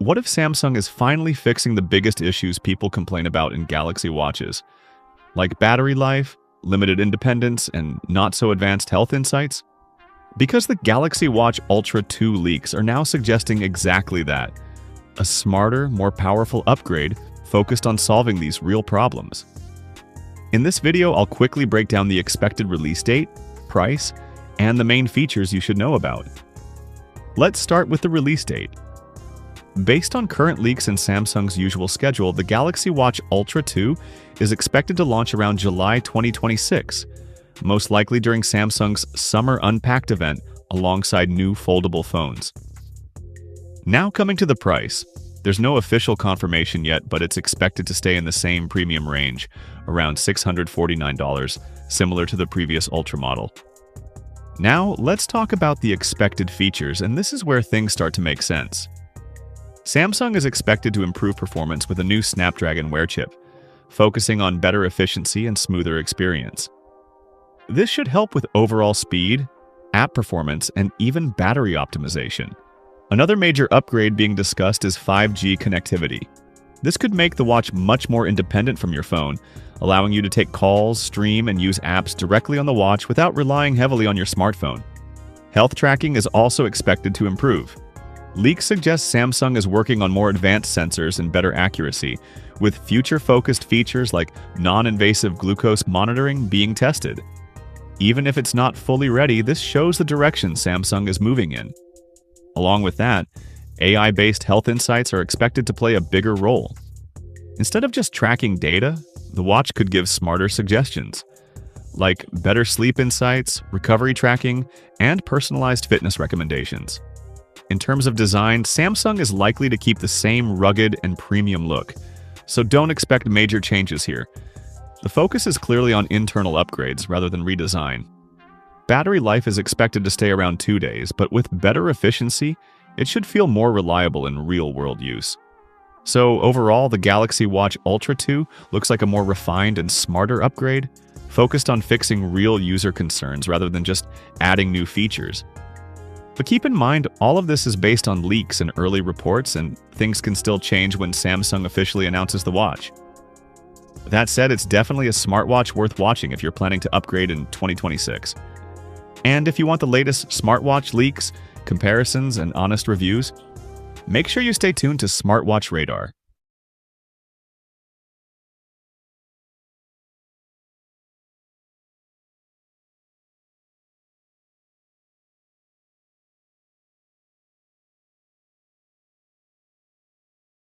what if Samsung is finally fixing the biggest issues people complain about in Galaxy watches, like battery life, limited independence, and not-so-advanced health insights? Because the Galaxy Watch Ultra 2 leaks are now suggesting exactly that, a smarter, more powerful upgrade focused on solving these real problems. In this video, I'll quickly break down the expected release date, price, and the main features you should know about. Let's start with the release date. Based on current leaks and Samsung's usual schedule, the Galaxy Watch Ultra 2 is expected to launch around July 2026, most likely during Samsung's Summer Unpacked event alongside new foldable phones. Now coming to the price, there's no official confirmation yet, but it's expected to stay in the same premium range, around $649, similar to the previous Ultra model. Now, let's talk about the expected features, and this is where things start to make sense. Samsung is expected to improve performance with a new Snapdragon Wear chip, focusing on better efficiency and smoother experience. This should help with overall speed, app performance, and even battery optimization. Another major upgrade being discussed is 5G connectivity. This could make the watch much more independent from your phone, allowing you to take calls, stream, and use apps directly on the watch without relying heavily on your smartphone. Health tracking is also expected to improve. Leaks suggest Samsung is working on more advanced sensors and better accuracy, with future-focused features like non-invasive glucose monitoring being tested. Even if it's not fully ready, this shows the direction Samsung is moving in. Along with that, AI-based health insights are expected to play a bigger role. Instead of just tracking data, the watch could give smarter suggestions, like better sleep insights, recovery tracking, and personalized fitness recommendations. In terms of design, Samsung is likely to keep the same rugged and premium look, so don't expect major changes here. The focus is clearly on internal upgrades rather than redesign. Battery life is expected to stay around 2 days, but with better efficiency, it should feel more reliable in real-world use. So overall, the Galaxy Watch Ultra 2 looks like a more refined and smarter upgrade, focused on fixing real user concerns rather than just adding new features. But keep in mind, all of this is based on leaks and early reports, and things can still change when Samsung officially announces the watch. That said, it's definitely a smartwatch worth watching if you're planning to upgrade in 2026. And if you want the latest smartwatch leaks, comparisons, and honest reviews, make sure you stay tuned to SmartWatch Radar.